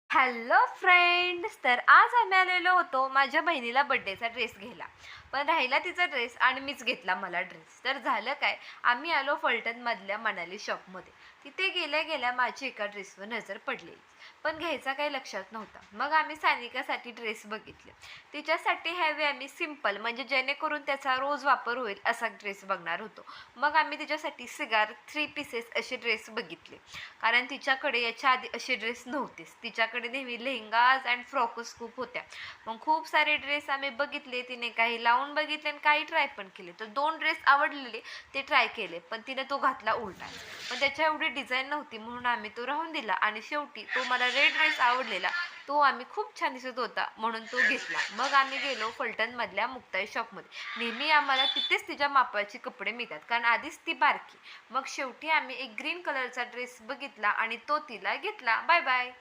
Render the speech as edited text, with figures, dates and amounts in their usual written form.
Hello friends, तर आज आम्ही आलेलो होतो माझ्या बहिणीला बड्डेचा ड्रेस घ्यायला. पण राहिला तिचा ड्रेस आणि मीच घेतला मला ड्रेस. तर झालं काय, आम्ही आलो फलटणमधल्या मनाली शॉपमध्ये. तिथे गेल्या गेल्या माझी एका ड्रेसवर नजर पडलेली, पण घ्यायचा काही लक्षात नव्हता. मग आम्ही सानिकासाठी ड्रेस बघितले. तिच्यासाठी हॅवी आम्ही सिंपल, म्हणजे जेणेकरून त्याचा रोज वापर होईल असा ड्रेस बघणार होतो. मग आम्ही तिच्यासाठी सिगार 3 पीसेस असे ड्रेस बघितले, कारण तिच्याकडे याच्या आधी असे ड्रेस नव्हतेच. तिच्याकडे नेहमी लेहंगाज अँड फ्रॉकच खूप होत्या. मग खूप सारे ड्रेस आम्ही बघितले. तिने काही लावून बघितले आणि काही ट्राय पण केले. तर 2 ड्रेस आवडलेले, ते ट्राय केले, पण तिने तो घातला उलटा. पण त्याच्या एवढी डिझाईन नव्हती म्हणून आम्ही तो राहून दिला आणि शेवटी तो मला रेड ड्रेस आवडलेला, तो आम्ही खूप छान दिसत होता म्हणून तो घेतला. मग आम्ही गेलो फलटणमधल्या मुक्ताई शॉपमध्ये. नेहमी आम्हाला तिथेच तिच्या मापाचे कपडे मिळतात, कारण आधीच ती बारकी. मग शेवटी आम्ही एक ग्रीन कलरचा ड्रेस बघितला आणि तो तिला घेतला. Bye bye.